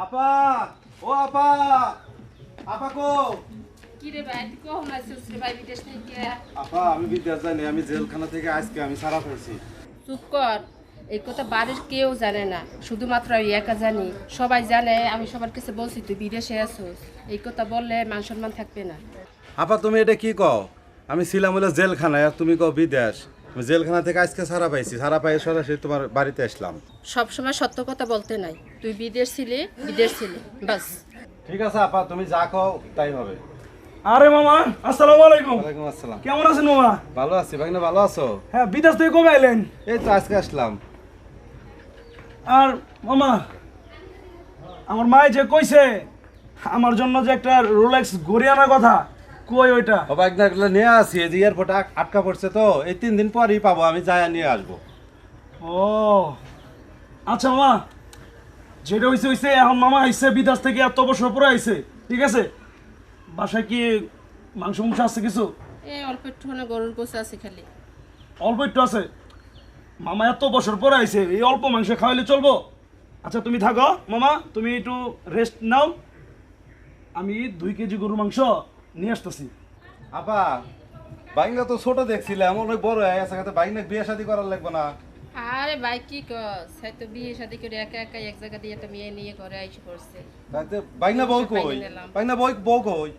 আপা, ও আপা, আপা কো? কি রে ভাই, তুই কখন আসছিস রে ভাই বিদেশ থেকে? আপা আমি বিদেশ যাইনি, আমি জেলখানা থেকে আজকে আমি ছাড়া পেয়েছি। চুপ কর, এই কথা বাড়ির কেউ জানে না, শুধুমাত্র আমি একা জানি। সবাই জানে, আমি সবার কাছে বলছি তুই বিদেশে আসছিস। এই কথা বললে মান সম্মান থাকবে না। আপা তুমি এটা কি কও? আমি ছিলাম হলো জেলখানায় আর তুমি কও বিদেশ। আমি জেলখানা থেকে আজকে ছাড়া পাইছি, ছাড়া পাই সরাসরি তোমার বাড়িতে আসলাম। সবসময় সত্য কথা বলতে নাই, তুই বিদেশ ছিলি, বাস। ঠিক আছে আপা, তুমি যা কও তাই হবে। আরে মামা, আসসালামু আলাইকুম। ওয়ালাইকুম আসসালাম। কেমন আছেন মামা? ভালো আছি, ভাগনা ভালো আছো? হ্যাঁ, বিদেশ থেকে কবে আইলেন? এই তো আজকে আসলাম। আর মামা, আমার মায়ে যে কইছে আমার জন্য যে একটা রোলেক্স ঘড়ি আনার কথা, কই ওইটা? ও ভাগনা এগুলো নিয়ে আসি, এই যে এয়ারপোর্টে আটকা পড়ছে তো, এই 3 দিন পরই পাবো, আমি যাই নিয়ে আসবো। ও আচ্ছা মামা, যেটা হইছে এখন মামা আইছে বিদেশ থেকে, এত বছর পরে আইছে, ঠিক আছে? বাসায় কি মাংস মাংস আছে কিছু? এই অল্প একটুখানি গরুর গোছ আছে খালি। অল্প একটু আছে? মামা এত বছর পরে আইছে, এই অল্প মাংস খাওয়াইলে চলবো? আচ্ছা তুমি থাকো মামা, তুমি একটু রেস্ট নাও, আমি 2 কেজি গরুর মাংস নিয়ে আসতেছি। আপা বাইনা তো ছোট দেখছিলাম, অনেক বড় হয়ে গেছে, বাইনা বিয়ে শাদী করার লাগবে না? আরে ভাই কি কস, হয়তো বিয়ে শাদী করে একা একা এক জায়গা দিয়ে একটা মেয়ে নিয়ে ঘরে আইসে পড়ছে। তাইতে বাইনা বউ কই? বাইনা বউ কই?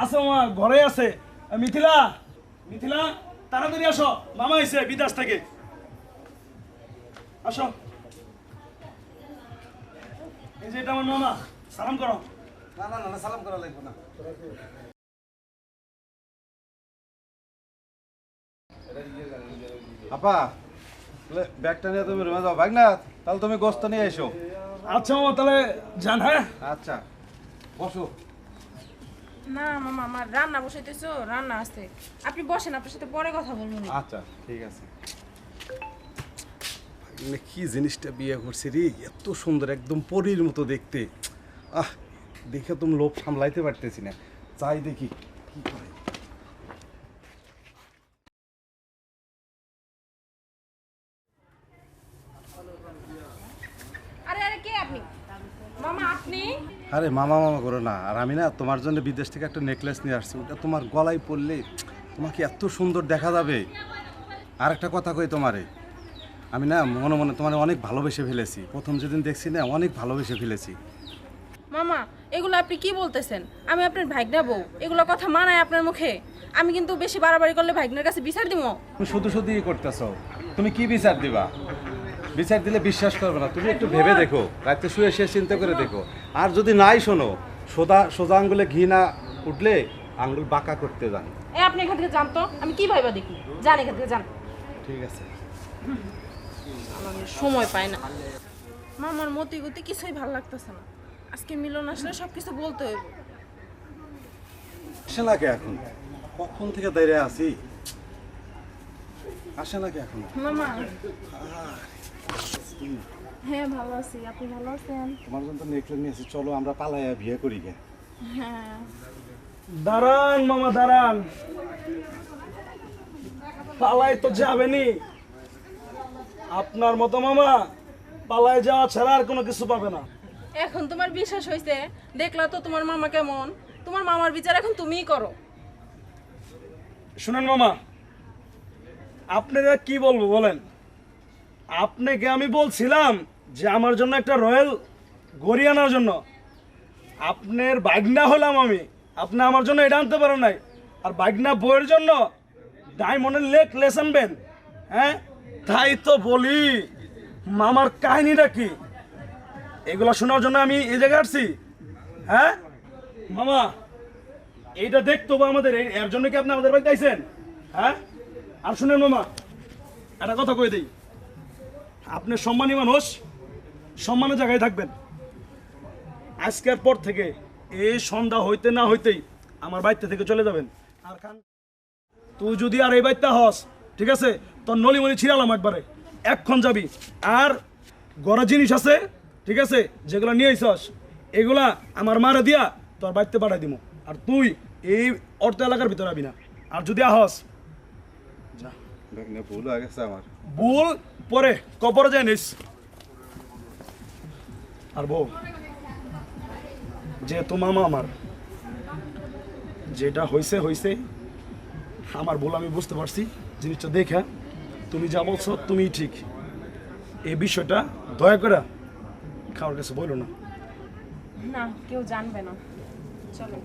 আছে মামা, ঘরে আছে। মিথিলা, মিথিলা তাড়াতাড়ি আসো, মামা আইছে বিদেশ থেকে। আসো, এই যে এটা আমার মামা, সালাম করো। না না না, সালাম করা লাগবে না। আপা ব্যাগটা নিয়ে তুমি রুমে যাও। ভাগনা তাহলে তুমি গোস্ত নিয়ে এসো। আচ্ছা মামা, তাহলে যান। হ্যাঁ আচ্ছা বসো। না মামা, আমার রান্না বসাইতেছো, রান্না আছে। আপনি বসেন, আপনার সাথে পরে কথা বলবো। আচ্ছা ঠিক আছে। কি জিনিসটা বিয়ে করছি রে, এত সুন্দর, একদম পরীর মতো দেখতে। আহ দেখে তুমি লোভ সামলাইতে পারতেছি না, চাই দেখি কি করে। আরে আরে, কে আপনি? মামা আপনি? আরে মামা মামা করো না, আর আমি না তোমার জন্য বিদেশ থেকে একটা নেকলেস নিয়ে আসছি, ওটা তোমার গলায় পরলে তোমাকে এত সুন্দর দেখা যাবে। আর একটা কথা কই তোমারে, আমি না মনে মনে তোমার অনেক ভালোবেসে ফেলেছি, প্রথম যেদিন দেখছি না অনেক ভালোবেসে ফেলেছি। মামা এগুলো আপনি কি বলতেছেন? আমি আপনার ভাইগনা বউ, এগুলো কথা মানায় আপনার মুখে? আমি কিন্তু বেশি বাড়াবাড়ি করলে ভাইগনার কাছে বিচার দিব। তুমি শুধু শুধু ই করতেছো, তুমি কি বিচার দিবা? বিচার দিলে বিশ্বাস করবে না, তুমি একটু ভেবে দেখো, রাতে শুয়ে শুয়ে চিন্তা করে দেখো। আর যদি নাই শোনো, সোজা আঙ্গুলে ঘি না উঠলে আঙ্গুল বাঁকা করতে জানো। আপনি এখান থেকে জানতো, আমি কি ভাইবা দেখি? জান এখান থেকে, যান। ঠিক আছে। আমার সময় পায় না। মামার মতি গতি কিছুই ভালো লাগতেছে না। আজকে মিলন আসলে সবকিছু বলতে হইব। আসে না কে এখন? কখন থেকে দাঁড়িয়ে আছি, আসে না কে এখন? মামা হ্যাঁ ভালো আছি, আপনি ভালো আছেন? তোমার জন্য তো নেকলেস নিয়েছি, চলো আমরা পালাইয়া বিয়ে করি গে। হ্যাঁ। দাঁড়ান মামা, দাঁড়ান। পালায় তো যাবেনি, আপনার মতো মামা পালায় যাওয়া ছাড়া আর কোনো কিছু পাবে না। এখন তোমার বিশ্বাস হয়েছে? দেখলা তো তোমার মামা কেমন। তোমার মামার বিচার এখন তুমিই করো। শুনেন মামা, আপনারা কি বলবো বলেন? আপনাকে আমি বলছিলাম যে আমার জন্য একটা রয়্যাল ঘড়ি আনার জন্য, আপনার বাগনা হলাম আমি, আপনি আমার জন্য এটা আনতে পারেন নাই। আর বাগনা বইয়ের জন্য ডায়মন্ডের নেকলেস আনবেন? হ্যাঁ, তাই তো বলি মামার কাহিনীটা কি, এগুলো শোনার জন্য আমি এই জায়গায় আসছি। হ্যাঁ মামা, এইটা দেখতো বা আমাদের, এর জন্য কি আপনি আমাদের বাড়িতে আইছেন? হ্যাঁ, আর শুনেন মামা, একটা কথা কই দিই, আপনি সম্মানী মানুষ, সম্মানের জায়গায় থাকবেন। আজকের পর থেকে এই সন্ধ্যা হইতে না হইতেই আমার বাড়িতে থেকে চলে যাবেন। আর খান, তুই যদি আর এই বাড়িতে হস, ঠিক আছে, তোর নলিমলি ছিড়ালাম একবারে, এক্ষণ যাবি। আর গড়া জিনিস আছে, ঠিক আছে, যেগুলো নিয়ে আইসস এগুলা আমার মারে দিয়া তোর বাড়িতে পাঠাই দিব। আর তুই এই অর্থ এলাকার ভিতরে আবি না। আর যদি আহস, যা। ভুল হয়ে গেছে আমার। ভুল পরে কবরে যায় নিস। আর বউ, যেহেতু মামা আমার, যেটা হয়েছে হয়েছে, আমার ভুল আমি বুঝতে পারছি। জিনিসটা দেখা তুমি যা বলছো তুমি ঠিক, এই বিষয়টা দয়া করে খাওয়ার কাছে বলো না। না, কেউ জানবে না। চলো।